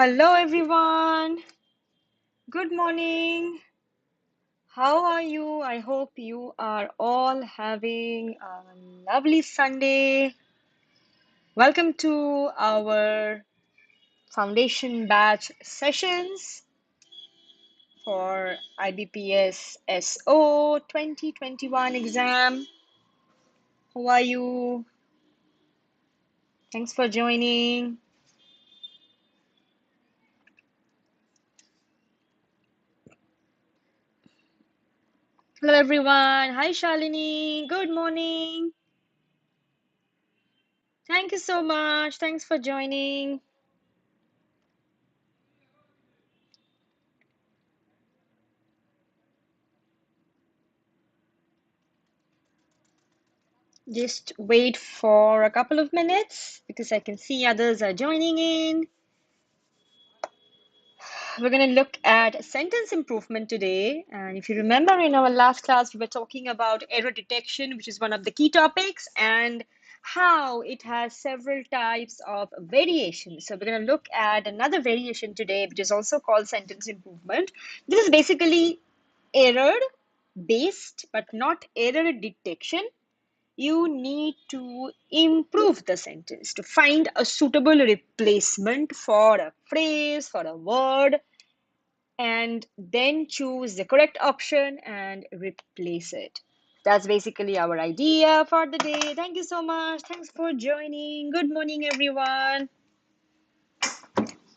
Hello, everyone. Good morning. How are you? I hope you are all having a lovely Sunday. Welcome to our foundation batch sessions for IBPS SO 2021 exam. How are you? Thanks for joining. Hello, everyone. Hi, Shalini. Good morning. Thank you so much. Thanks for joining. Just wait for a couple of minutes because I can see others are joining in. We're going to look at sentence improvement today. And if you remember in our last class, we were talking about error detection, which is one of the key topics, and how it has several types of variations. So we're going to look at another variation today, which is also called sentence improvement. This is basically error based, but not error detection. You need to improve the sentence to find a suitable replacement for a phrase, for a word, and then choose the correct option and replace it. That's basically our idea for the day. Thank you so much. Thanks for joining. Good morning, everyone.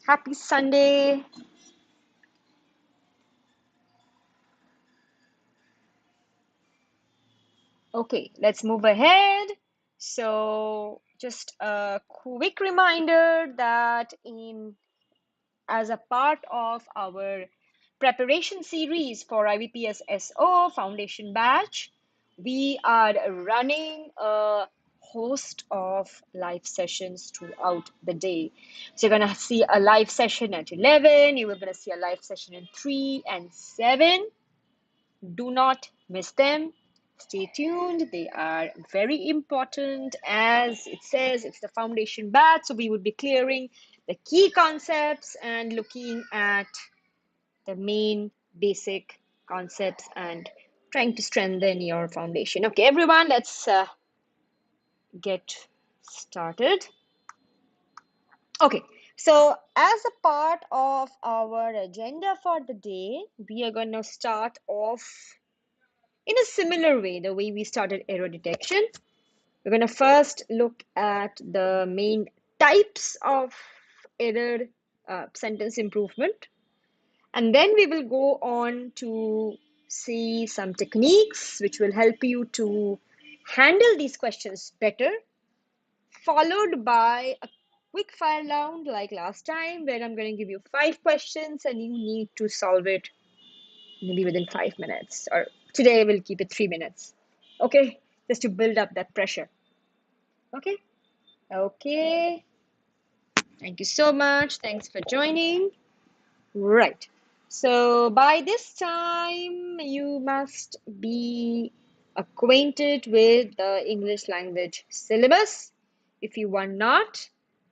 Happy Sunday. Okay, let's move ahead. So, just a quick reminder that as a part of our preparation series for IBPS SO Foundation Batch, we are running a host of live sessions throughout the day. So you're going to see a live session at 11, you're going to see a live session in 3 and 7. Do not miss them. Stay tuned. They are very important. As it says, it's the foundation batch. So we would be clearing the key concepts and looking at the main basic concepts and trying to strengthen your foundation. Okay, everyone, let's get started. Okay, so as a part of our agenda for the day, we are going to start off in a similar way, the way we started error detection. We're going to first look at the main types of error sentence improvement, and then we will go on to see some techniques which will help you to handle these questions better, followed by a quick fire round like last time, where I'm going to give you 5 questions and you need to solve it maybe within 5 minutes, or today we'll keep it 3 minutes. Okay, just to build up that pressure. Okay, okay. Thank you so much. Thanks for joining. Right. So by this time, you must be acquainted with the English language syllabus. If you are not,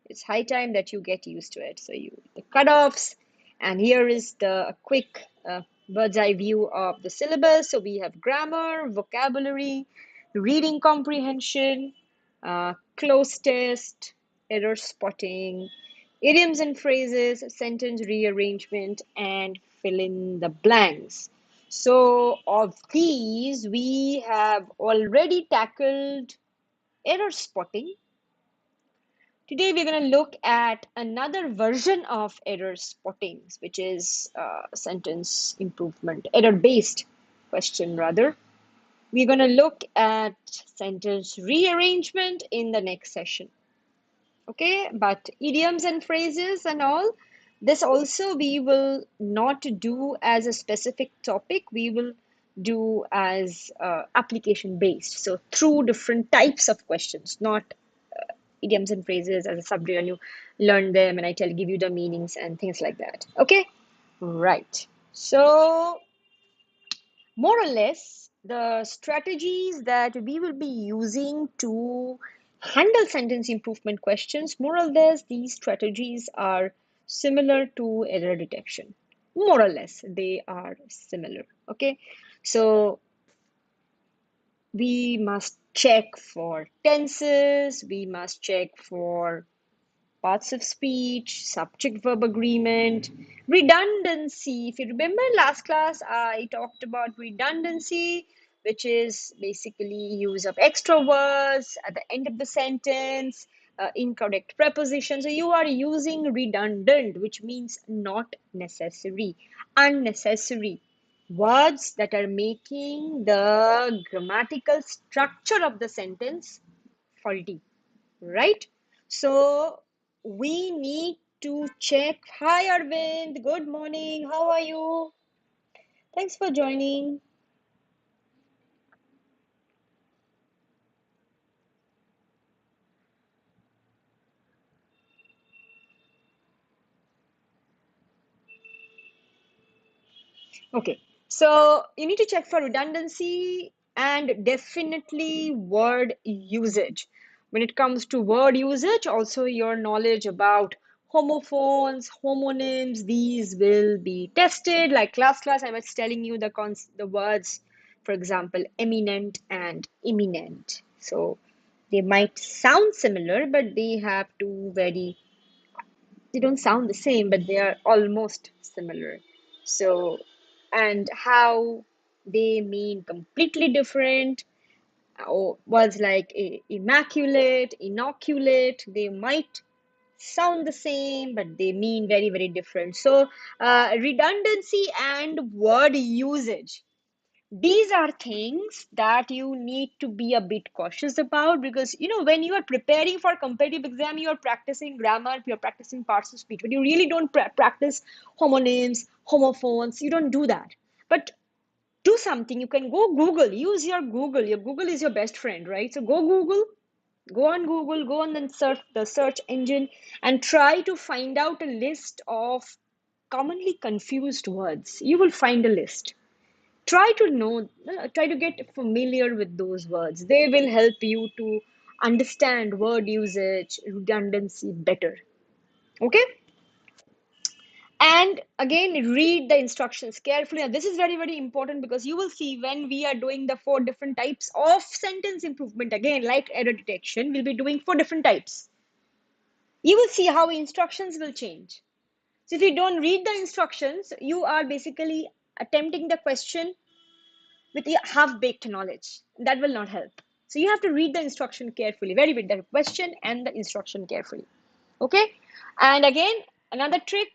it's high time that you get used to it. So the cutoffs, and here is a quick bird's eye view of the syllabus. So we have grammar, vocabulary, reading comprehension, close test, error spotting, idioms and phrases, sentence rearrangement, and fill in the blanks. So, of these, we have already tackled error spotting. Today, we're going to look at another version of error spotting, which is sentence improvement, error based question, rather. We're going to look at sentence rearrangement in the next session. Okay, but idioms and phrases and all, this also we will not do as a specific topic, we will do as application based, so through different types of questions, not idioms and phrases as a subject and you learn them and give you the meanings and things like that. Okay, right. So more or less, the strategies that we will be using to handle sentence improvement questions, more or less, these strategies are similar to error detection. More or less, they are similar. Okay, so we must check for tenses, we must check for parts of speech, subject verb agreement, redundancy. If you remember last class, I talked about redundancy, which is basically use of extra words at the end of the sentence, incorrect preposition. So you are using redundant, which means not necessary, unnecessary words that are making the grammatical structure of the sentence faulty, right? So we need to check. Hi, Arvind. Good morning. How are you? Thanks for joining. Okay, so you need to check for redundancy and definitely word usage. When it comes to word usage, also your knowledge about homophones, homonyms, these will be tested. Like last class, I was telling you the words, for example, eminent and imminent. So they might sound similar, but they don't sound the same, but they are almost similar. So, and how they mean completely different. Or words like immaculate, inoculate, they might sound the same, but they mean very, very different. So, redundancy and word usage, these are things that you need to be a bit cautious about, because when you are preparing for competitive exam, you are practicing grammar, you're practicing parts of speech, but you really don't practice homonyms, homophones. You don't do that. But do something. You can go Google, use your Google is your best friend, right? So go Google, go on Google, go on the search engine, and try to find out a list of commonly confused words. You will find a list. Try to get familiar with those words. They will help you to understand word usage, redundancy better. Okay, and again, read the instructions carefully. Now this is very, very important, because you will see when we are doing the four different types of sentence improvement, again, like error detection, we'll be doing four different types. You will see how instructions will change. So if you don't read the instructions, you are basically attempting the question with half-baked knowledge. That will not help. So you have to read the instruction carefully, very read the question and the instruction carefully. Okay? And again, another trick,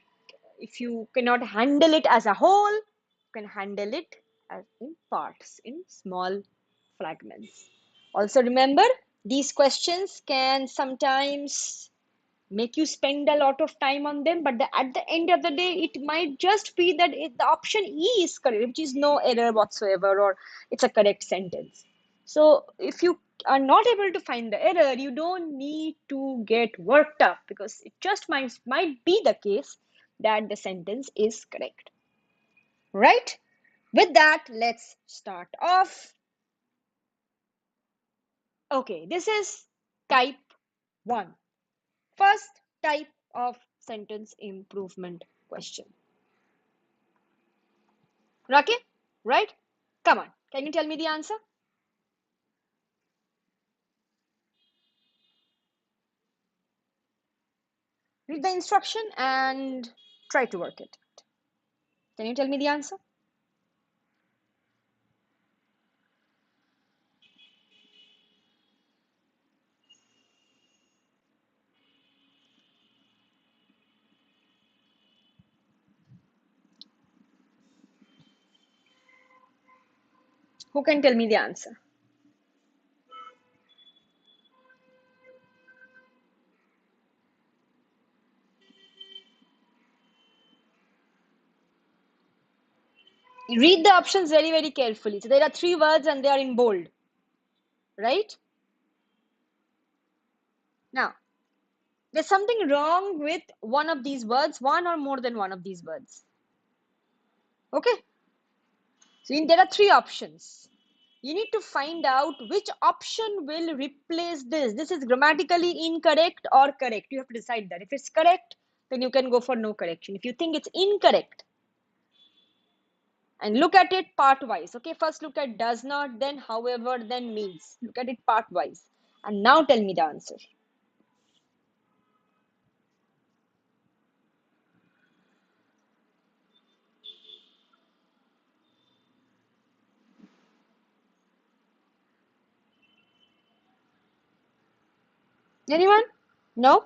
if you cannot handle it as a whole, you can handle it as in parts, in small fragments. Also remember, these questions can sometimes make you spend a lot of time on them, but at the end of the day, it might just be that the option E is correct, which is no error whatsoever, or it's a correct sentence. So if you are not able to find the error, you don't need to get worked up, because it just might be the case that the sentence is correct, right? With that, let's start off. Okay, this is type 1. First type of sentence improvement question. Okay, right? Come on, can you tell me the answer? Read the instruction and try to work it. Can you tell me the answer? Who can tell me the answer? Read the options very, very carefully. So there are three words and they are in bold, right? Now, there's something wrong with one of these words, one or more than one of these words. Okay? So there are three options. You need to find out which option will replace this. This is grammatically incorrect or correct. You have to decide that. If it's correct, then you can go for no correction. If you think it's incorrect, and look at it part wise. Okay, first look at does not, then however, then means. Look at it part wise. And now tell me the answer. Anyone? No?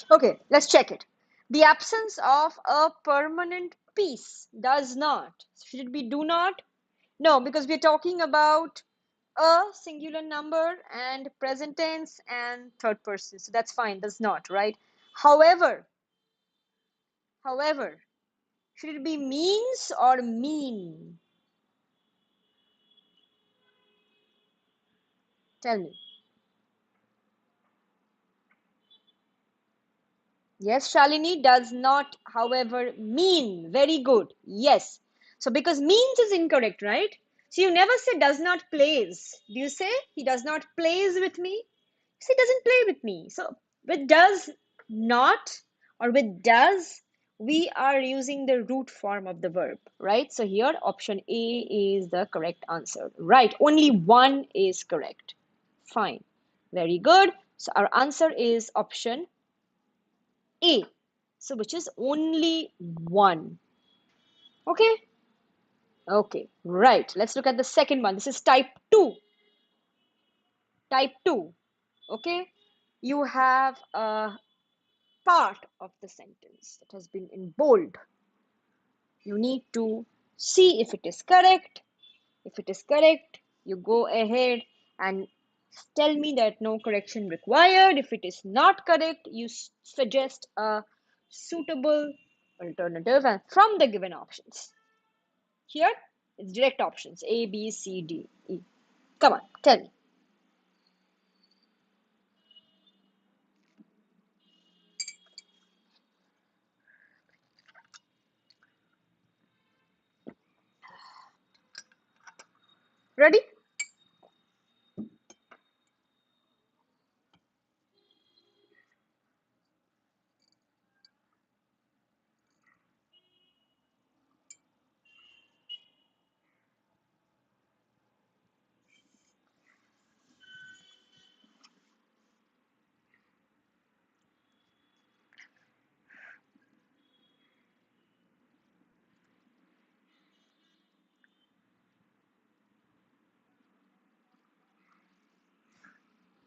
Okay, let's check it. The absence of a permanent peace does not. Should it be do not? No, because we're talking about a singular number and present tense and third person. So that's fine, does not, right? However, however, should it be means or mean? Tell me. Yes, Shalini, does not, however, mean. Very good. Yes. So because means is incorrect, right? So you never say does not plays. Do you say he does not plays with me? You say doesn't play with me. So with does not or with does, we are using the root form of the verb, right? So here option A is the correct answer. Right. Only one is correct. Fine. Very good. So our answer is option A. So which is only one. Okay? Okay, right. Let's look at the second one. This is type 2. Type 2. Okay? You have a part of the sentence that has been in bold. You need to see if it is correct. If it is correct, you go ahead and tell me that no correction required. If it is not correct, you suggest a suitable alternative and from the given options. Here, it's direct options A, B, C, D, E. Come on, tell me. Ready?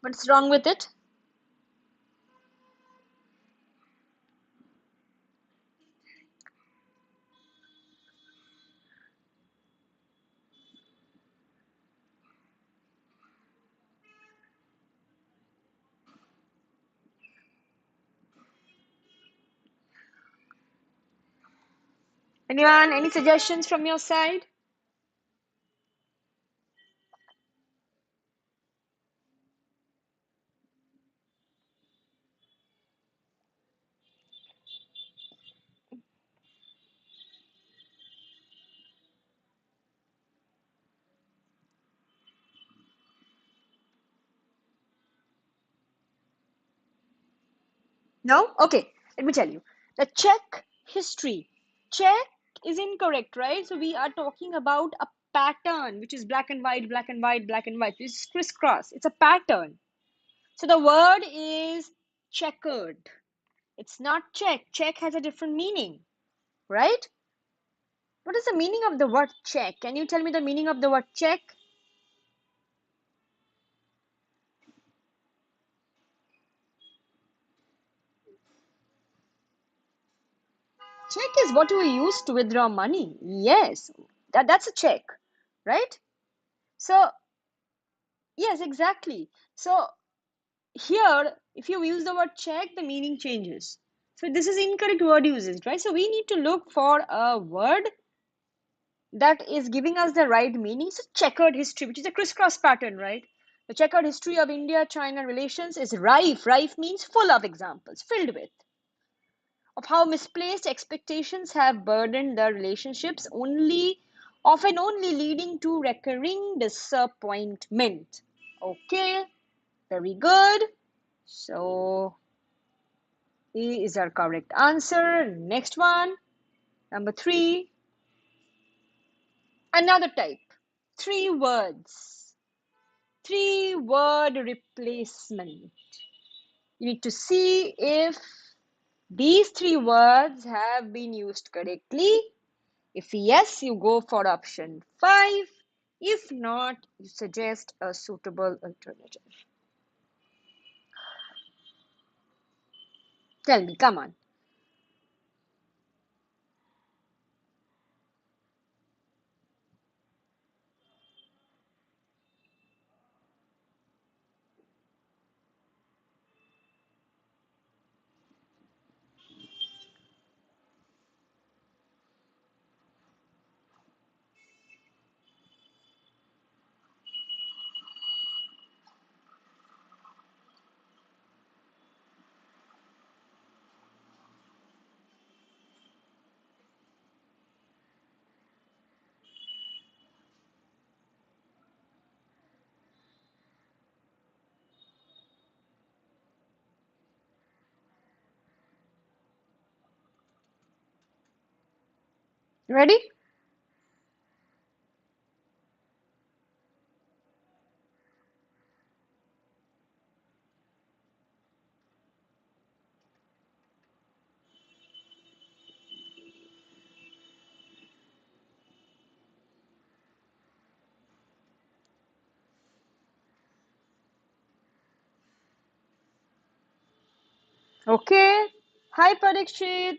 What's wrong with it? Anyone, any suggestions from your side? No? Okay, let me tell you. The check history. Check is incorrect, right? So we are talking about a pattern, which is black and white, black and white, black and white. It's crisscross. It's a pattern. So the word is checkered. It's not check. Check has a different meaning, right? What is the meaning of the word check? Can you tell me the meaning of the word check? Check is what we use to withdraw money. Yes, that's a check, right? So, yes, exactly. So, here, if you use the word check, the meaning changes. So this is incorrect word usage, right? So we need to look for a word that is giving us the right meaning. So checkered history, which is a crisscross pattern, right? The checkered history of India-China relations is rife. Rife means full of examples, filled with, of how misplaced expectations have burdened the relationships, often only leading to recurring disappointment. Okay, very good. So E is our correct answer. Next one, number 3, another type. 3 words. 3-word replacement. You need to see if these 3 words have been used correctly. If yes, you go for option 5. If not, you suggest a suitable alternative. Tell me, come on. Ready? Okay. Hi, Parikshit.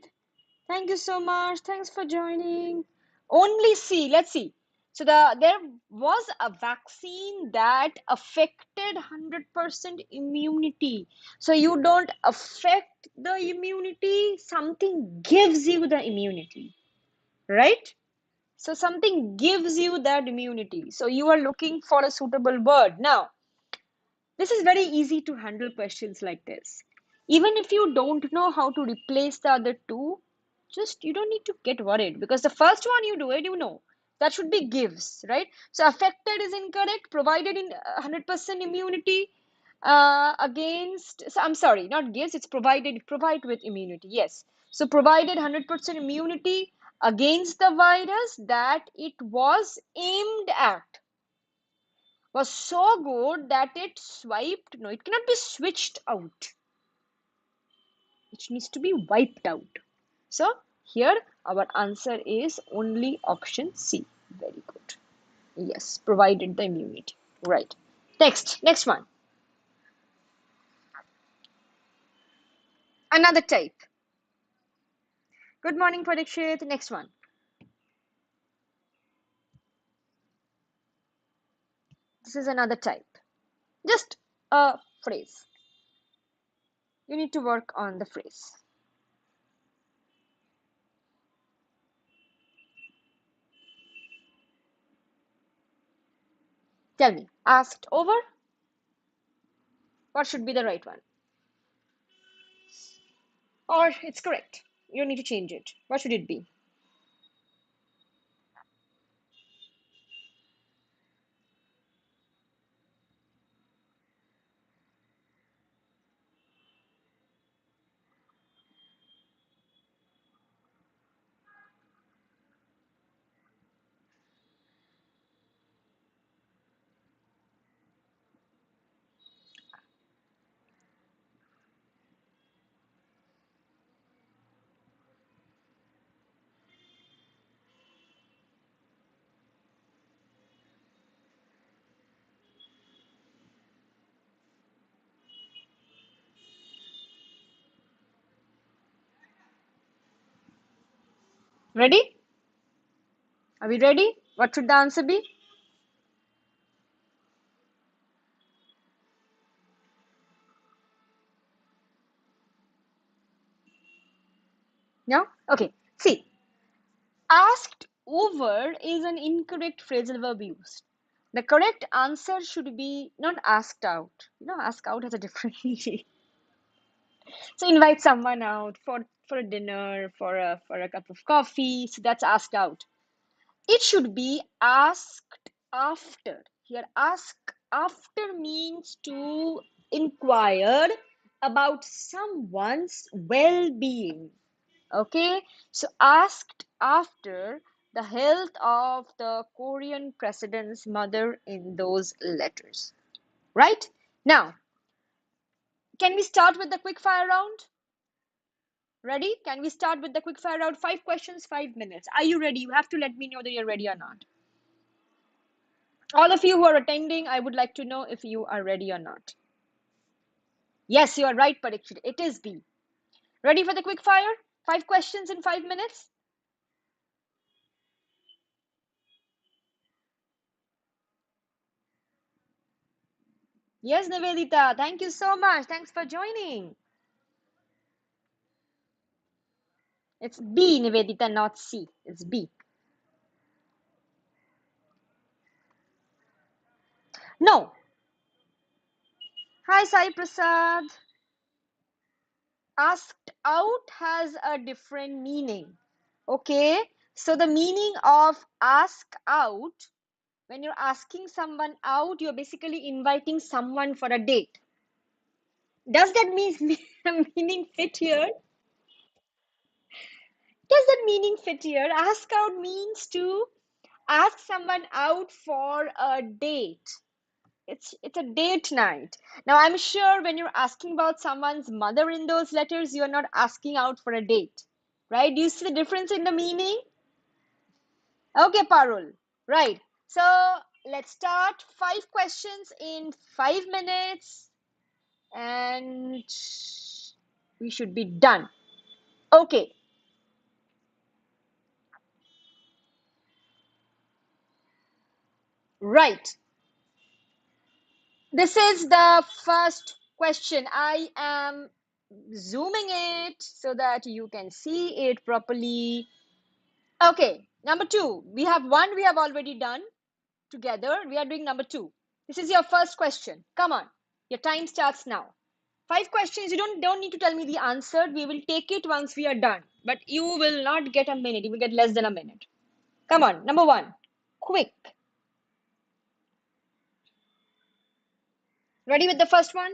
Thank you so much. Thanks for joining. Only see, let's see. So there was a vaccine that affected 100% immunity. So you don't affect the immunity, something gives you the immunity, right? So something gives you that immunity. So you are looking for a suitable word. Now, this is very easy to handle questions like this. Even if you don't know how to replace the other two, just you don't need to get worried because the first one you do it, you know. That should be gives, right? So affected is incorrect, provided in 100% immunity against, so I'm sorry, not gives, it's provided, provide with immunity. Yes. So provided 100% immunity against the virus that it was aimed at, was so good that it swiped. No, it cannot be switched out. It needs to be wiped out. So here our answer is only option C. Very good. Yes, provided the immunity. Right. Next one. Another type. Good morning, Parikshit. Next one. This is another type. Just a phrase. You need to work on the phrase. Tell me, asked over? What should be the right one? Or it's correct. You don't need to change it. What should it be? Ready? Are we ready? What should the answer be? No? Okay. See, asked over is an incorrect phrasal verb use. The correct answer should be not asked out. Ask out has a different meaning. So invite someone out for a dinner, for a cup of coffee. So that's asked out. It should be asked after. Here, ask after means to inquire about someone's well-being. Okay, so asked after the health of the Korean president's mother in those letters. Right? Now, can we start with the quick fire round? Ready? Can we start with the quick fire round? 5 questions, 5 minutes. Are you ready? You have to let me know that you're ready or not. All of you who are attending, I would like to know if you are ready or not. Yes, you are right, Parikshit. It is B. Ready for the quick fire? 5 questions in 5 minutes? Yes, Nivedita. Thank you so much. Thanks for joining. It's B, Nivedita, not C. It's B. No. Hi, Sai Prasad. Asked out has a different meaning. Okay. So the meaning of ask out, when you're asking someone out, you're basically inviting someone for a date. Does that mean meaning fit here? Does that meaning fit here? Ask out means to ask someone out for a date. It's a date night. Now I'm sure when you're asking about someone's mother in those letters, you're not asking out for a date. Right? Do you see the difference in the meaning? Okay, Parul. Right. So let's start. 5 questions in 5 minutes, and we should be done. Okay. Right. This is the first question. I am zooming it so that you can see it properly. Okay, number two. We have one we have already done together. We are doing number two. This is your first question. Come on. Your time starts now. 5 questions. You don't need to tell me the answer. We will take it once we are done. But you will not get a minute. You will get less than a minute. Come on. Number one. Quick. Ready with the first one?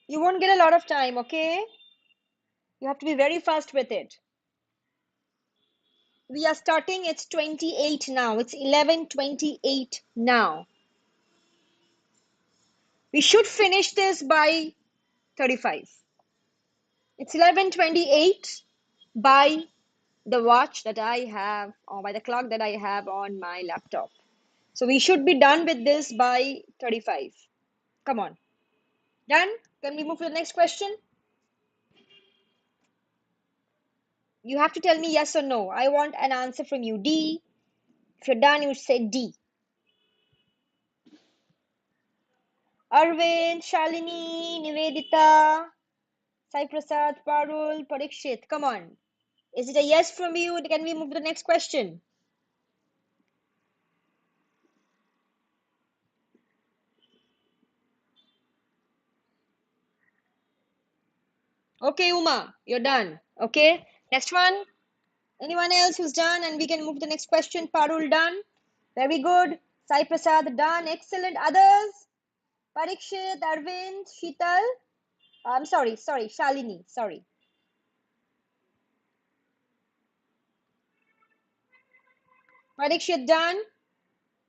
You won't get a lot of time, okay? You have to be very fast with it. We are starting, it's 28 now. It's 11:28 now. We should finish this by 35. It's 11:28 by the watch that I have, or by the clock that I have on my laptop. So we should be done with this by 35. Come on. Done? Can we move to the next question? You have to tell me yes or no. I want an answer from you. D. If you're done, you say D. Arvind, Shalini, Nivedita, Sai Prasad, Parul, Parikshit. Come on. Is it a yes from you? Can we move to the next question? Okay, Uma, you're done. Okay. Next one. Anyone else who's done? And we can move to the next question. Parul done. Very good. Sai Prasad done. Excellent. Others? Parikshit, Arvind, Sheetal. I'm sorry, Shalini. Sorry. Parikshit done.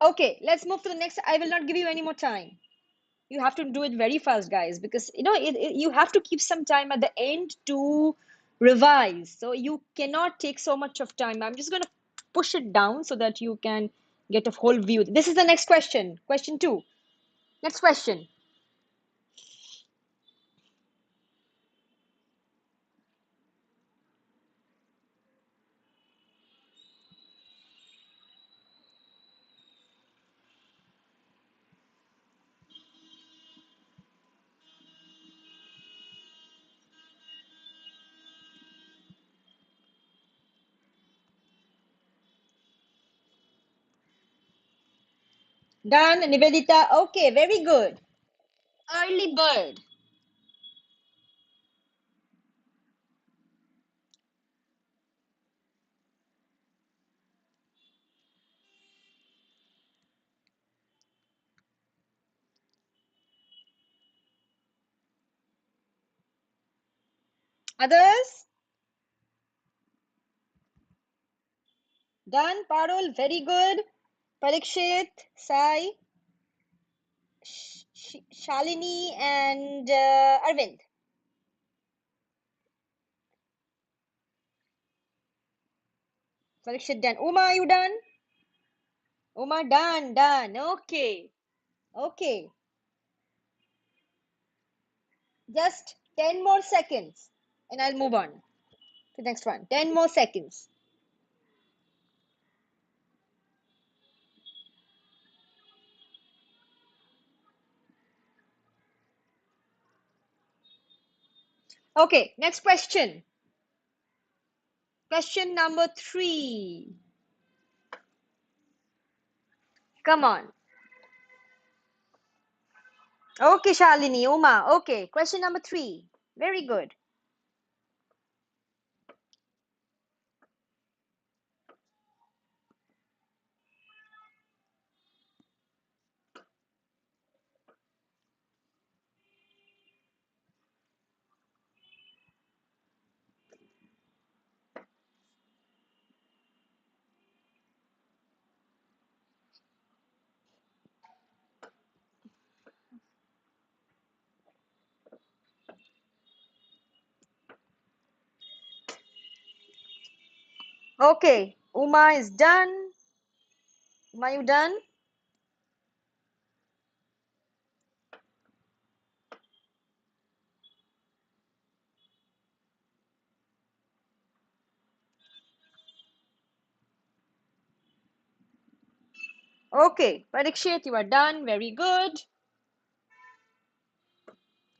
Okay, let's move to the next. I will not give you any more time. You have to do it very fast, guys, because you have to keep some time at the end to revise. So you cannot take so much of time. I'm just going to push it down so that you can get a whole view. This is the next question. Question two. Next question. Done. Nivedita. Okay, very good. Early bird. Others? Done. Parul. Very good. Parikshit, Sai, Shalini, and Arvind. Parikshit done. Uma, you done? Uma done. Done. Okay. Okay. Just 10 more seconds and I'll move on to the next one. 10 more seconds. Okay, next question. Question number 3. Come on. Okay, Shalini, Uma. Okay, question number 3. Very good. Okay, Uma is done. Uma, you done? Okay, Parikshit, you are done. Very good.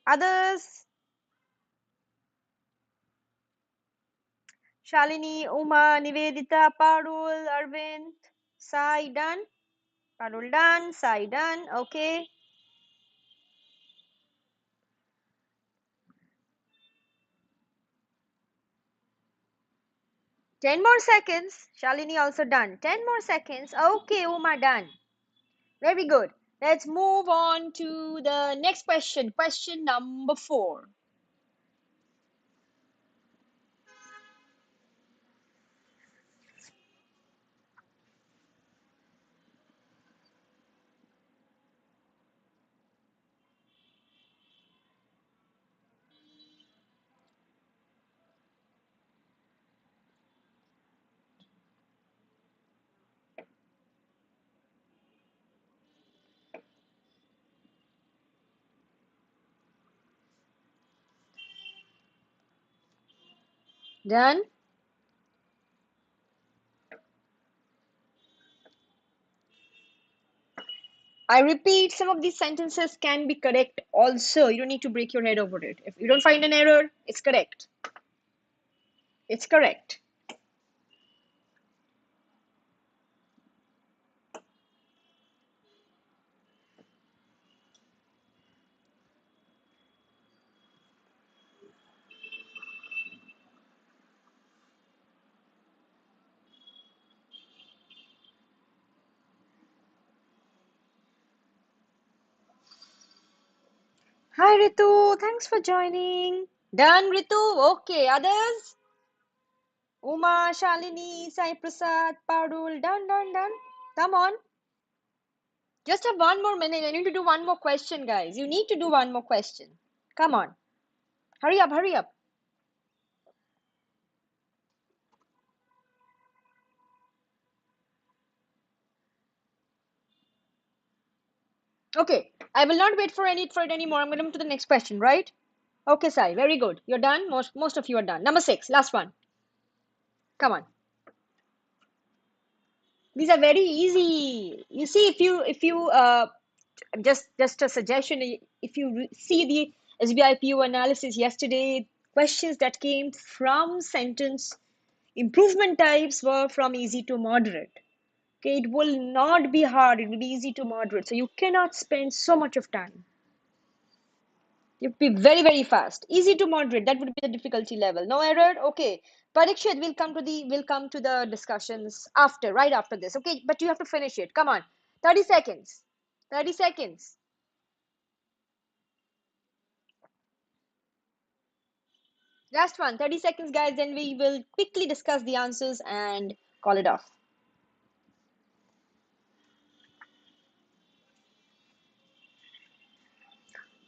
Others? Shalini, Uma, Nivedita, Parul, Arvind, Sai done. Parul done. Sai done. Okay. 10 more seconds. Shalini also done. 10 more seconds. Okay, Uma done. Very good. Let's move on to the next question. Question number 4. Done? I repeat, some of these sentences can be correct also. You don't need to break your head over it. If you don't find an error, it's correct. It's correct. Hi Ritu, thanks for joining. Done Ritu? Okay, others? Uma, Shalini, Sai Prasad, Parul, done. Come on. Just have one more minute. I need to do one more question, guys. You need to do one more question. Come on. Hurry up, hurry up. Okay, I will not wait for it anymore. I'm going to move to the next question, right? Okay, Sai, very good. You're done. Most of you are done. Number 6, last one. Come on. These are very easy. You see, if you just a suggestion, if you see the SBIPO analysis yesterday, questions that came from sentence improvement types were from easy to moderate. Okay, it will not be hard, it will be easy to moderate. So you cannot spend so much of time. You have to be very, very fast. Easy to moderate. That would be the difficulty level. No error? Okay. Parikshit, we'll come to the discussions after, right after this. Okay, but you have to finish it. Come on. 30 seconds. 30 seconds. Last one. 30 seconds, guys. Then we will quickly discuss the answers and call it off.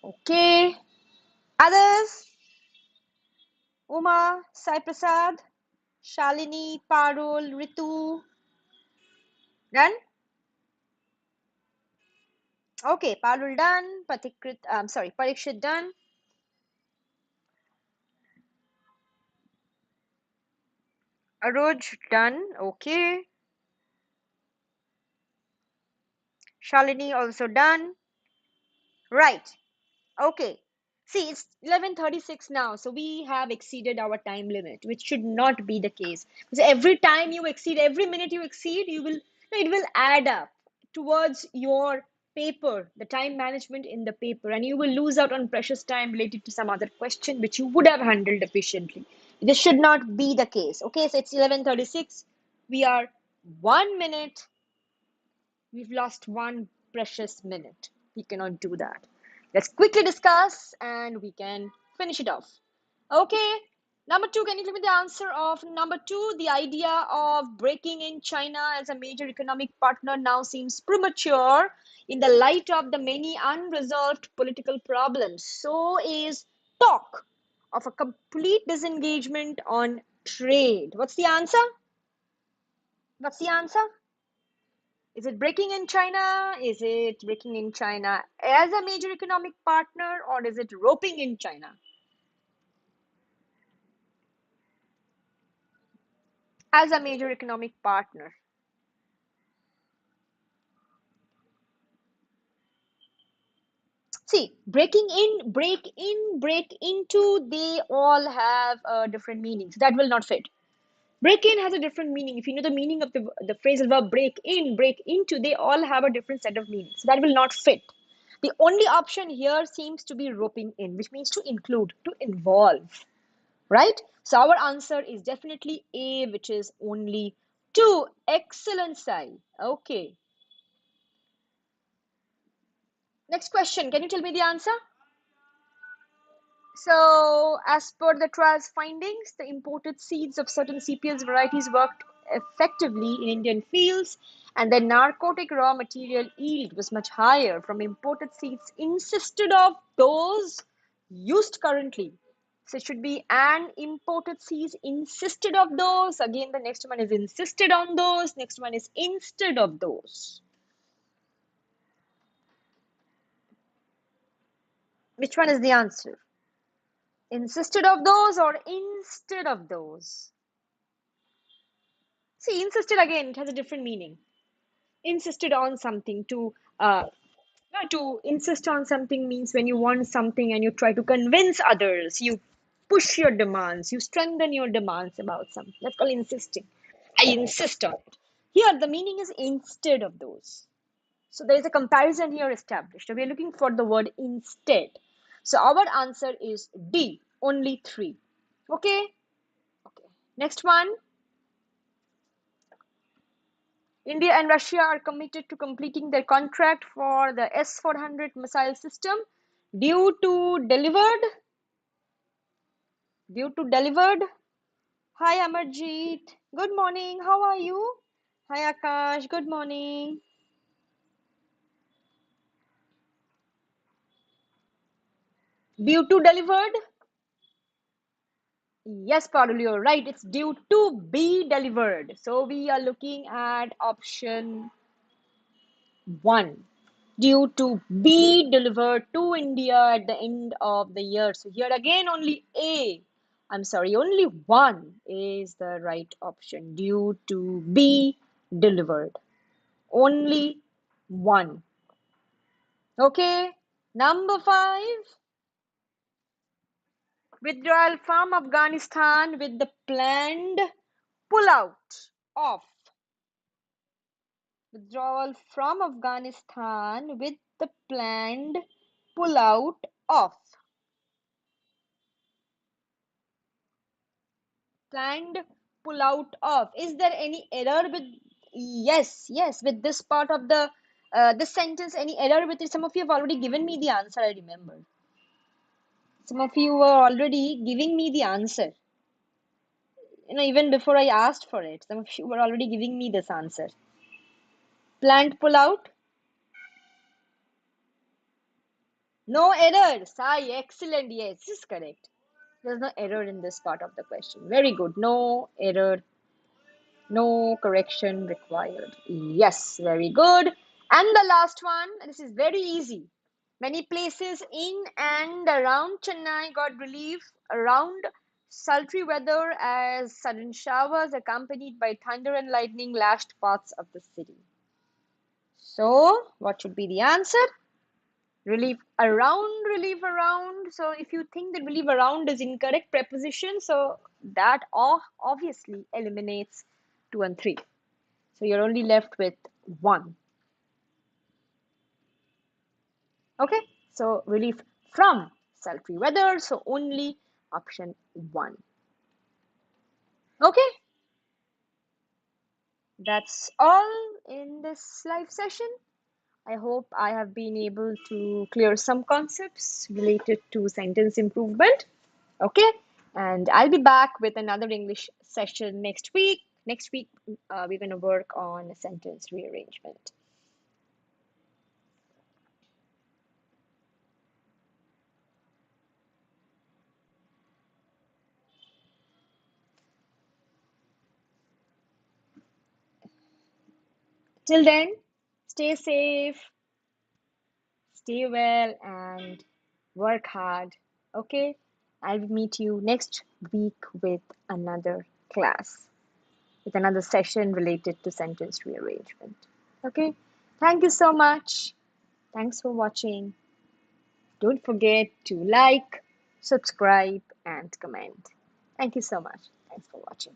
Okay. Others? Uma, Sai Prasad, Shalini, Parul, Ritu. Done? Okay, Parul done. Parikshit done. Aruj done. Okay. Shalini also done. Right. Okay. See, it's 11:36 now, so we have exceeded our time limit, which should not be the case. Because every time you exceed, every minute you exceed, it will add up towards your paper, the time management in the paper, and you will lose out on precious time related to some other question which you would have handled efficiently. This should not be the case. Okay, so it's 11:36. We are 1 minute. We've lost one precious minute. We cannot do that. Let's quickly discuss and we can finish it off. Okay. Number two, can you give me the answer of number two? The idea of breaking in China as a major economic partner now seems premature in the light of the many unresolved political problems. So is talk of a complete disengagement on trade. What's the answer? What's the answer? Is it breaking in China? Is it breaking in China as a major economic partner, or is it roping in China as a major economic partner? See, break into, they all have different meanings. That will not fit. Break in has a different meaning. If you know the meaning of the phrasal verb break in, break into, they all have a different set of meanings. That will not fit. The only option here seems to be roping in, which means to include, to involve. Right? So our answer is definitely A, which is only 2. Excellent, Sai. Okay. Next question. Can you tell me the answer? So, as per the trial's findings, the imported seeds of certain CPS varieties worked effectively in Indian fields, and the narcotic raw material yield was much higher from imported seeds insisted of those used currently. So, it should be an imported seeds insisted of those. Again, the next one is insisted on those. Next one is instead of those. Which one is the answer? Insisted of those or instead of those? See, insisted again, it has a different meaning. Insisted on something to insist on something means when you want something and you try to convince others, you push your demands, you strengthen your demands about something. That's called insisting. I insist on it. Here, the meaning is instead of those. So there is a comparison here established. So we are looking for the word instead. So our answer is D, only 3. Okay? Okay. Next one. India and Russia are committed to completing their contract for the S-400 missile system due to delivered. Due to delivered. Hi Amarjeet. Good morning. How are you? Hi Akash. Good morning. Due to delivered. Yes, Parul, you're right. It's due to be delivered. So we are looking at option 1. Due to be delivered to India at the end of the year. So here again, only 1 is the right option. Due to be delivered. Only 1. Okay. Number 5. Withdrawal from Afghanistan with the planned pullout of Withdrawal from Afghanistan with the planned pullout of. Planned pullout of. Is there any error with? Yes, yes, with this part of the this sentence, any error with it? Some of you have already given me the answer, I remember. Some of you were already giving me the answer. Even before I asked for it, some of you were already giving me this answer. Planned pullout? No error. Sai, excellent. Yes, this is correct. There's no error in this part of the question. Very good. No error, no correction required. Yes, very good. And the last one, this is very easy. Many places in and around Chennai got relief around sultry weather as sudden showers accompanied by thunder and lightning lashed parts of the city. So, what should be the answer? Relief around, relief around. So, if you think that relief around is incorrect preposition, so that obviously eliminates 2 and 3. So, you're only left with 1. Okay, so relief from sultry weather, so only option 1. Okay, that's all in this live session. I hope I have been able to clear some concepts related to sentence improvement. Okay, and I'll be back with another English session next week. Next week, we're going to work on sentence rearrangement. Till then, stay safe, stay well, and work hard. Okay, I'll meet you next week with another class, with another session related to sentence rearrangement. Okay, thank you so much. Thanks for watching. Don't forget to like, subscribe, and comment. Thank you so much. Thanks for watching.